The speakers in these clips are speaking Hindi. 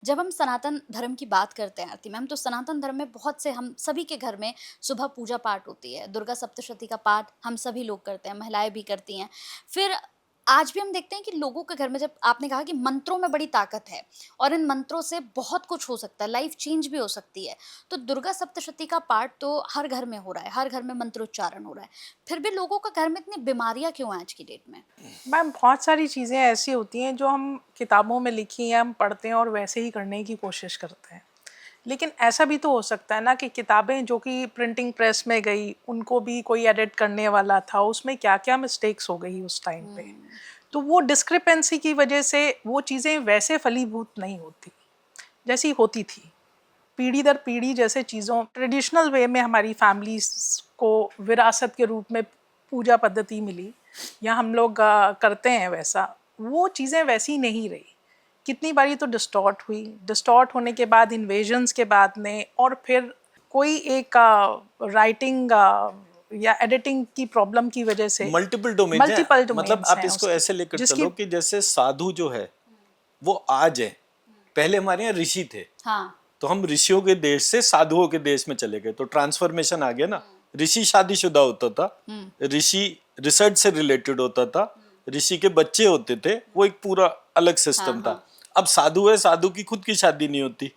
जब हम सनातन धर्म की बात करते हैं आरती मैम, तो सनातन धर्म में बहुत से हम सभी के घर में सुबह पूजा पाठ होती है। दुर्गा सप्तशती का पाठ हम सभी लोग करते हैं, महिलाएँ भी करती हैं। फिर आज भी हम देखते हैं कि लोगों के घर में, जब आपने कहा कि मंत्रों में बड़ी ताकत है और इन मंत्रों से बहुत कुछ हो सकता है, लाइफ चेंज भी हो सकती है। तो दुर्गा सप्तशती का पाठ तो हर घर में हो रहा है, हर घर में मंत्रोच्चारण हो रहा है। फिर भी लोगों का घर में इतनी बीमारियाँ क्यों हैं आज की डेट में? मैम बहुत सारी चीज़ें ऐसी होती हैं जो हम किताबों में लिखी हैं, हम पढ़ते हैं और वैसे ही करने की कोशिश करते हैं। लेकिन ऐसा भी तो हो सकता है ना कि किताबें जो कि प्रिंटिंग प्रेस में गई, उनको भी कोई एडिट करने वाला था, उसमें क्या-क्या मिस्टेक्स हो गई उस टाइम पे। हुँ, तो वो डिस्क्रिपेंसी की वजह से वो चीज़ें वैसे फलीभूत नहीं होती, जैसी होती थी। पीढ़ी दर पीढ़ी जैसे चीज़ों ट्रेडिशनल वे में हमारी फैमिलीज़ को विरासत के रूप में पूजा पद्धति मिली या हम लोग करते हैं वैसा, वो चीज़ें वैसी नहीं रही। कितनी बारी तो डिस्टॉर्ट हुई, डिस्टॉर्ट होने के बाद इन्वेजन्स के बाद में और फिर कोई एक राइटिंग या एडिटिंग की प्रॉब्लम की वजह से मल्टीपल डोमेन्स हैं। मल्टीपल मतलब डोमेन्स आप हैं इसको उसकी, ऐसे लेकर जिसकी चलो कि जैसे साधु जो है वो आज है, पहले हमारे यहाँ ऋषि थे, हाँ। तो हम ऋषियों के देश से साधुओं के देश में चले गए, तो ट्रांसफॉर्मेशन आ गया ना। ऋषि शादीशुदा होता था, हुँ, ऋषि रिसर्च से रिलेटेड होता था, ऋषि के बच्चे होते थे, वो एक पूरा अलग हाँ, सिस्टम था। हाँ। अब साधु है, साधु की खुद की शादी नहीं होती,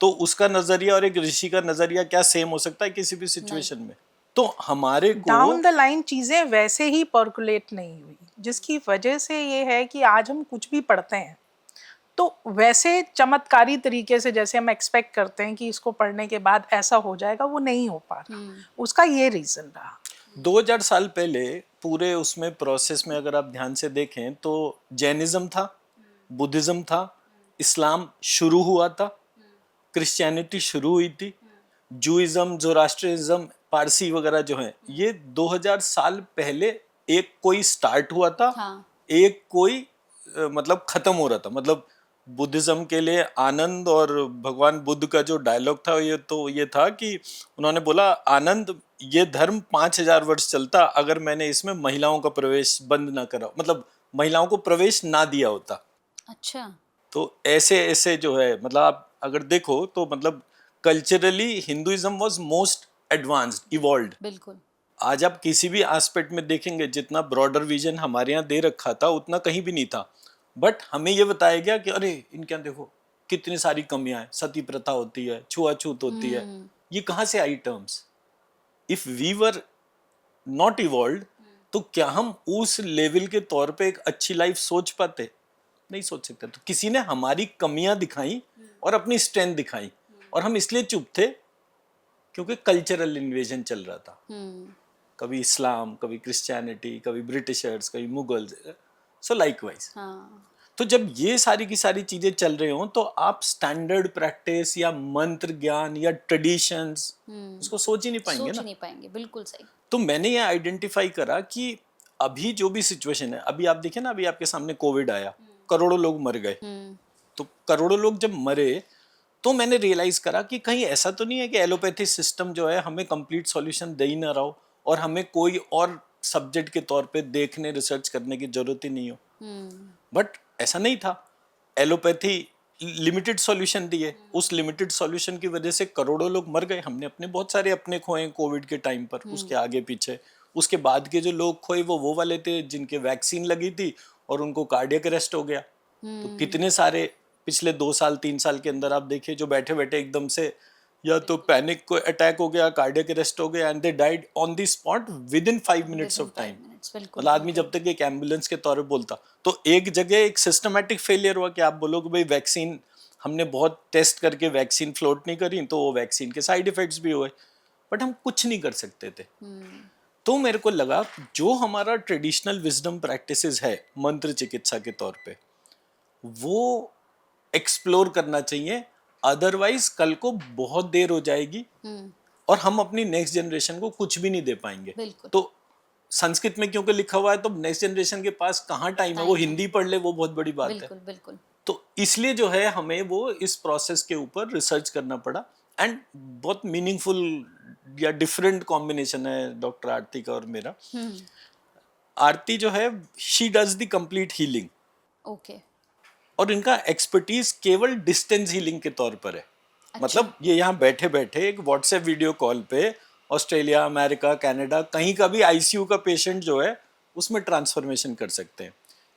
तो उसका नजरिया और एक ऋषि का नजरिया क्या सेम हो सकता है किसी भी नहीं। सिचुएशन में? तो हमारे को डाउन द लाइन चीज़ें वैसे ही पर्कुलेट नहीं हुई, जिसकी वजह से ये है कि आज हम कुछ भी पढ़ते हैं तो वैसे चमत्कारी तरीके से जैसे हम एक्सपेक्ट करते हैं कि इसको पढ़ने के बाद ऐसा हो जाएगा, वो नहीं हो पा रहा। हुँ, उसका ये रीज़न रहा। 2000 साल पहले पूरे उसमें प्रोसेस में अगर आप ध्यान से देखें तो जैनिज्म था, बुद्धिज्म था, इस्लाम शुरू हुआ था, क्रिश्चियनिटी शुरू हुई थी, जूइज्म, जोरास्ट्रिज्म, पारसी वगैरह जो हैं, ये 2000 साल पहले एक कोई स्टार्ट हुआ था, हाँ। एक कोई मतलब खत्म हो रहा था। मतलब बुद्धिज्म के लिए आनंद और भगवान बुद्ध का जो डायलॉग था ये था कि उन्होंने बोला, आनंद, ये धर्म 5000 वर्ष चलता अगर मैंने इसमें महिलाओं का प्रवेश बंद ना करा, मतलब महिलाओं को प्रवेश ना दिया होता। अच्छा। तो ऐसे ऐसे जो है, मतलब आप अगर देखो तो मतलब culturally Hinduism was most advanced, evolve. बिल्कुल। आज आप किसी भी एस्पेक्ट में देखेंगे, जितना ब्रॉडर विजन हमारे यहाँ दे रखा था उतना कहीं भी नहीं था। बट हमें ये बताया गया कि अरे इनके यहाँ देखो कितनी सारी कमियां हैं, सती प्रथा होती है, छुआछूत होती है। हुँ, ये कहाँ से आई terms? If we were not evolve, तो क्या हम उस लेवल के तौर पे एक अच्छी लाइफ सोच पाते? नहीं सोच सकते। तो किसी ने हमारी कमियां दिखाई और अपनी स्ट्रेंथ दिखाई, और हम इसलिए चुप थे क्योंकि कल्चरल इन्वेजन चल रहा था। हुँ, कभी इस्लाम, कभी क्रिश्चियनिटी, कभी ब्रिटिशर्स, कभी मुगल्स, सो लाइकवाइज। हाँ। तो जब ये सारी की सारी चीजें चल रही हों तो आप स्टैंडर्ड प्रैक्टिस या मंत्र ज्ञान या ट्रेडिशंस हुँ, उसको सोच ही नहीं पाएंगे सोच ही ना। नहीं पाएँगे, बिल्कुल सही। तो मैंने ये आइडेंटिफाई करा कि अभी जो भी सिचुएशन है, अभी आप देखिए ना, अभी आपके सामने कोविड आया, करोड़ों लोग मर गए। हुँ, तो करोड़ों लोग जब मरे तो मैंने रियलाइज करा कि कहीं ऐसा तो नहीं है कि एलोपैथी सिस्टम जो है हमें कंप्लीट सॉल्यूशन दे ही ना रहा हो, और हमें कोई और सब्जेक्ट के तौर पे देखने रिसर्च करने की जरूरत ही नहीं हो। हुँ, बट ऐसा नहीं था। एलोपैथी लिमिटेड सॉल्यूशन दिए, उस लिमिटेड सॉल्यूशन की वजह से करोड़ों लोग मर गए। हमने अपने बहुत सारे अपने खोए कोविड के टाइम पर, उसके हुँ, आगे पीछे। उसके बाद के जो लोग खोए वो वाले थे जिनके वैक्सीन लगी थी और उनको कार्डियक अरेस्ट हो गया। तो हुँ, कितने सारे पिछले 2 साल 3 साल के अंदर आप देखिए जो बैठे बैठे एकदम से या तो पैनिक को अटैक हो गया, कार्डियक अरेस्ट हो गया, and they died on the spot with in 5 minutes within of 5 time. Minutes बिल्कुल, मतलब आदमी बिल्कुल। जब तक एक एम्बुलेंस के तौर पे बोलता, तो एक जगह एक सिस्टमैटिक फेलियर हुआ कि आप बोलोगे भाई वैक्सीन हमने बहुत टेस्ट करके वैक्सीन फ्लोट नहीं करी, तो वो वैक्सीन के साइड इफेक्ट्स भी हुए। बट हम कुछ नहीं कर सकते थे। हुँ, तो मेरे को लगा जो हमारा ट्रेडिशनल विजडम प्रैक्टिसेस है मंत्र चिकित्सा के तौर पे, वो एक्सप्लोर करना चाहिए। अदरवाइज कल को बहुत देर हो जाएगी हुँ, और हम अपनी नेक्स्ट जनरेशन को कुछ भी नहीं दे पाएंगे। बिल्कुल, तो संस्कृत में क्योंकि लिखा हुआ है, तो नेक्स्ट जनरेशन के पास कहाँ टाइम है, वो टाइम है। हिंदी पढ़ ले वो बहुत बड़ी बात है। बिल्कुल, बिल्कुल। तो इसलिए जो है हमें वो इस प्रोसेस के ऊपर रिसर्च करना पड़ा। एंड बहुत मीनिंगफुल या डिफरेंट कॉम्बिनेशन है डॉक्टर आरती का और मेरा। हुँ, आरती जो है she does the complete healing, okay. और इनका एक्सपर्टीज केवल डिस्टेंस हीलिंग के तौर पर है। अच्छा। मतलब ये यहाँ बैठे बैठे एक व्हाट्सएप वीडियो कॉल पे ऑस्ट्रेलिया, अमेरिका, कनाडा, कहीं का भी आईसीयू का पेशेंट जो है उसमें ट्रांसफॉर्मेशन कर सकते हैं।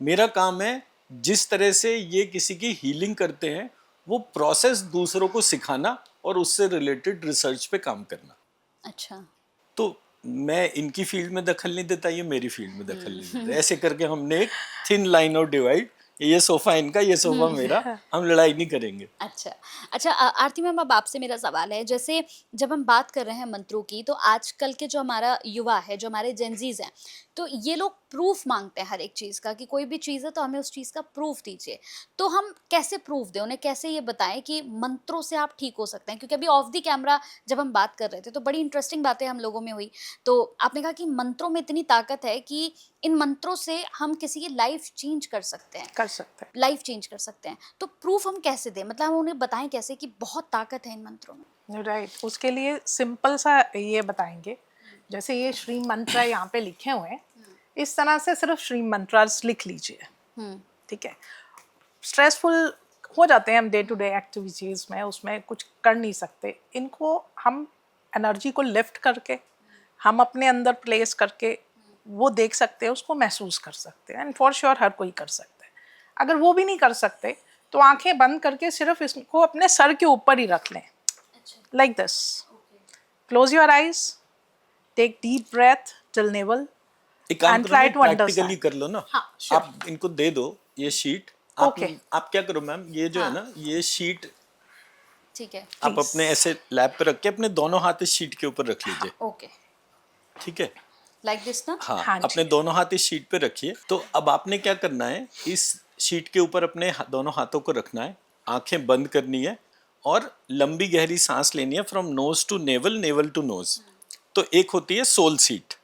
मेरा काम है जिस तरह से ये किसी की हीलिंग करते हैं वो प्रोसेस दूसरों को सिखाना और उससे रिलेटेड रिसर्च पे काम करना। अच्छा। तो मैं इनकी फील्ड में दखल नहीं देता, ये मेरी फील्ड में दखल नहीं देता। ऐसे करके हमने एक थिन लाइन ऑफ डिवाइड, ये सोफा इनका, ये सोफा मेरा, हम लड़ाई नहीं करेंगे। अच्छा। अच्छा, आरती मैम, अब आपसे मेरा सवाल है, जैसे जब हम बात कर रहे हैं मंत्रों की, तो आजकल के जो हमारा युवा है, जो हमारे जेनज़ीज़ हैं, तो ये लोग प्रूफ़ माँगते हैं हर एक चीज़ का, कि कोई भी चीज़ है तो हमें उस चीज़ का प्रूफ़ दीजिए। तो हम कैसे प्रूफ़ दें? उन्हें कैसे ये बताएँ कि मंत्रों से आप ठीक हो सकते हैं? क्योंकि अभी ऑफ द कैमरा जब हम बात कर रहे थे, तो बड़ी इंटरेस्टिंग बातें हम लोगों में हुई। तो आपने कहा कि मंत्रों में इतनी ताकत है कि इन मंत्रों से हम किसी की लाइफ़ चेंज कर सकते हैं। कर सकते हैं। लाइफ चेंज कर सकते हैं। तो प्रूफ हम कैसे दें? मतलब हम उन्हें बताएँ कैसे कि बहुत ताकत है इन मंत्रों में? राइट, उसके लिए सिंपल सा ये बताएंगे, जैसे ये श्री मंत्र यहाँ पे लिखे हुए हैं, इस तरह से सिर्फ श्री मंत्रास लिख लीजिए। हुँ। ठीक है, स्ट्रेसफुल हो जाते हैं हम डे टू डे एक्टिविटीज़ में, उसमें कुछ कर नहीं सकते। इनको हम एनर्जी को लिफ्ट करके हम अपने अंदर प्लेस करके वो देख सकते हैं, उसको महसूस कर सकते हैं, एंड फॉर श्योर हर कोई कर सकता है। अगर वो भी नहीं कर सकते तो आंखें बंद करके सिर्फ इसको अपने सर के ऊपर ही रख लें, अच्छा। Like this. Close your eyes, take deep breath till navel एक काम एंड करो ट्राई ना, टू प्रैक्टिकली अंडरस्टैंड। कर लो ना। हाँ, श्योर। आप इनको दे दो ये शीट। Okay. आप क्या करो मैम, ये जो है हाँ। ना, ये शीट ठीक है। आप Please. अपने ऐसे लैप पे रख के अपने दोनों हाथ इस शीट के ऊपर रख लीजिए। ओके। ठीक है, लाइक दिस ना? हाँ, हाँ अपने जी। दोनों हाथ इस शीट पे रखिए। तो अब आपने क्या करना है, इस शीट के ऊपर अपने दोनों हाथों को रखना है, आंखें बंद करनी है और लंबी गहरी सांस लेनी है from nose to navel, navel to nose. तो एक होती है सोल सीट।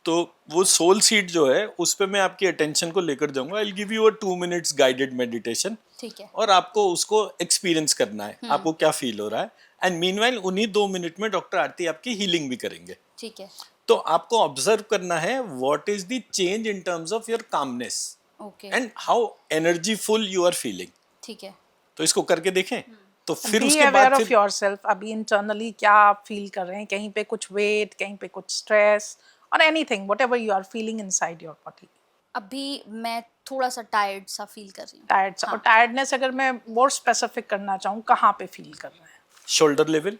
तो वो सोल सीट जो है उस पे मैं आपकी अटेंशन को लेकर जाऊंगा। I will give you a 2 minutes guided meditation ठीक है। और आपको उसको एक्सपीरियंस करना है, आपको क्या फील हो रहा है। एंड मीनवाइल उन्हीं 2 मिनट में डॉक्टर आरती आपकी हीलिंग भी करेंगे। ठीक है। तो आपको ऑब्जर्व करना है what is the change in terms of your calmness okay. And how energyful you are feeling. ठीक है। तो इसको करके देखें। तो फिर बी उसके अवेयर बाद ऑफ फिर योर सेल्फ, अभी इंटरनली क्या आप फील कर रहे हैं, कहीं पे कुछ वेट, कहीं पे कुछ स्ट्रेस और anything whatever you are feeling inside your body. अभी मैं थोड़ा-सा टायर्ड सा फ़ील कर रही हूँ। टायर्ड और हाँ। टायर्डनेस अगर मैं मोर स्पेसिफिक करना चाहूँ, कहाँ पे फील कर रहे हैं? शोल्डर लेवल,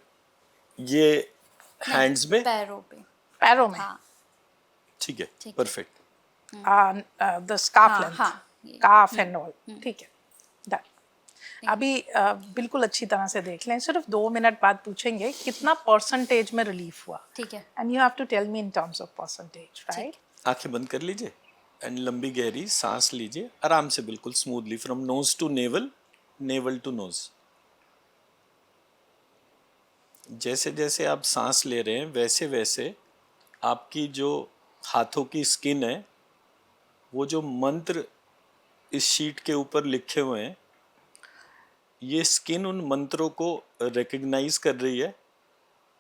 ये नहीं, हैंड्स में, पैरों पे। पैरों में, हाँ। ठीक है, ठीक है। परफेक्ट। द स्काफ हाँ, लेंथ, हाँ, ये। काफ एंड ऑल। ठीक है, डन। अभी बिल्कुल अच्छी तरह से देख लें, सिर्फ 2 मिनट बाद पूछेंगे कितना परसेंटेज में रिलीफ हुआ, ठीक है। And you have to tell me in terms of percentage, ठीक राइट? है। आंखें बंद कर लीजिए एंड लंबी गहरी सांस लीजिए आराम से, बिल्कुल smoothly from nose to navel, navel to nose. जैसे जैसे आप सांस ले रहे हैं वैसे वैसे आपकी जो हाथों की स्किन है, वो जो मंत्र इस शीट के ऊपर लिखे हुए हैं, ये स्किन उन मंत्रों को रिकग्नाइज कर रही है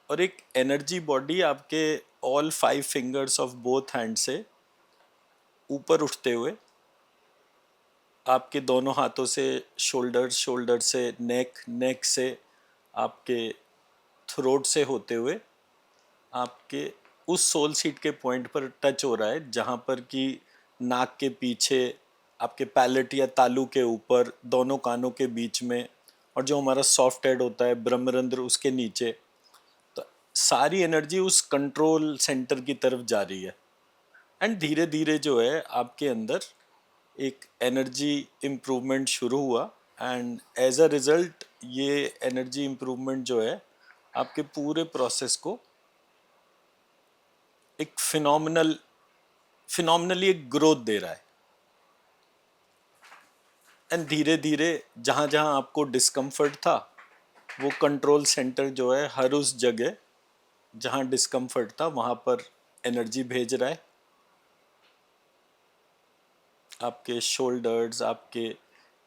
और एक एनर्जी बॉडी आपके all 5 fingers of both hand से ऊपर उठते हुए आपके दोनों हाथों से शोल्डर, शोल्डर से नेक, नेक से आपके थ्रोट से होते हुए आपके उस सोल सीट के पॉइंट पर टच हो रहा है, जहाँ पर कि नाक के पीछे, आपके पैलेट या तालू के ऊपर, दोनों कानों के बीच में, और जो हमारा सॉफ्ट हेड होता है ब्रह्मरंध्र उसके नीचे। तो सारी एनर्जी उस कंट्रोल सेंटर की तरफ जा रही है एंड धीरे धीरे जो है आपके अंदर एक एनर्जी इम्प्रूवमेंट शुरू हुआ एंड एज अ रिजल्ट ये एनर्जी इम्प्रूवमेंट जो है आपके पूरे प्रोसेस को एक फिनोमिनली एक ग्रोथ दे रहा है। एंड धीरे धीरे जहाँ जहाँ आपको डिस्कम्फर्ट था, वो कंट्रोल सेंटर जो है हर उस जगह जहाँ डिस्कम्फर्ट था वहाँ पर एनर्जी भेज रहा है। आपके शोल्डर्स, आपके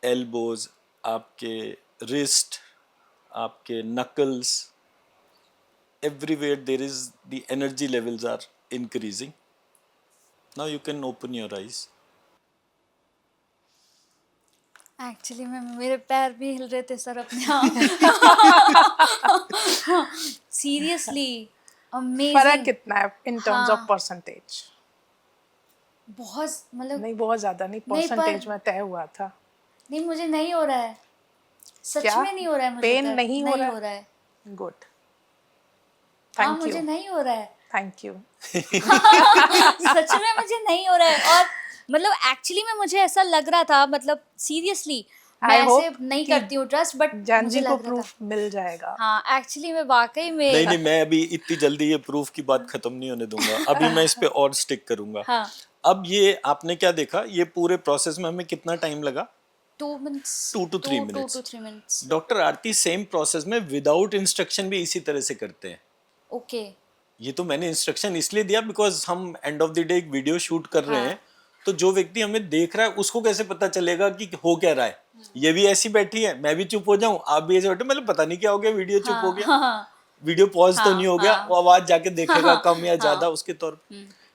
एल्बोज, आपके रिस्ट, आपके knuckles, everywhere there is the energy levels are increasing. Now you can open your eyes. Actually में मेरे पैर भी हिल रहे थे सर अपने आप। सीरियसली फर्क अमेजिंग। कितना है इन टर्म्स ऑफ हाँ, परसेंटेज? बहुत मतलब नहीं, बहुत ज्यादा नहीं, नहीं पर परसेंटेज में तय हुआ था। नहीं, मुझे नहीं हो रहा है, सच क्या में नहीं हो रहा है, मुझे पेन दर्द नहीं हो नहीं रहा हो रहा है। है? गुड, हाँ, थैंक मुझे यू, नहीं हो रहा है। Thank you. सच में मुझे नहीं हो रहा है। और मतलब एक्चुअली में मुझे ऐसा लग रहा था, मतलब सीरियसली मैं आई ऐसे होप नहीं कि करती हूँ ट्रस्ट, बट मुझे जानजी को लग रहा था। प्रूफ मिल जाएगा। हाँ, एक्चुअली में वाकई में। नहीं नहीं, मैं अभी इतनी जल्दी ये प्रूफ की बात खत्म नहीं होने दूंगा, अभी मैं इस पे और स्टिक करूंगा। हाँ, अब ये आपने क्या देखा, ये पूरे प्रोसेस में हमें कितना टाइम लगा? 2 minutes, 2 to 3 2 minutes। to 3 minutes. Doctor Aarti same process में विदाउट इंस्ट्रक्शन भी इसी तरह से करते हैं। ओके। ये तो मैंने इंस्ट्रक्शन इसलिए दिया बिकॉज हम एंड ऑफ द डे एक वीडियो शूट कर रहे हाँ, हैं, तो जो व्यक्ति हमें देख रहा है उसको कैसे पता चलेगा कि हो क्या रहा है? ये भी ऐसी बैठी है, मैं भी चुप हो जाऊं, आप भी ऐसे बैठे, मतलब पता नहीं क्या हो गया, वीडियो चुप हो हाँ, गया, हाँ, वीडियो पॉज तो नहीं हाँ, हो गया, हाँ, वो आवाज जाके देखेगा हाँ, कम या ज्यादा हाँ। उसके तौर पे।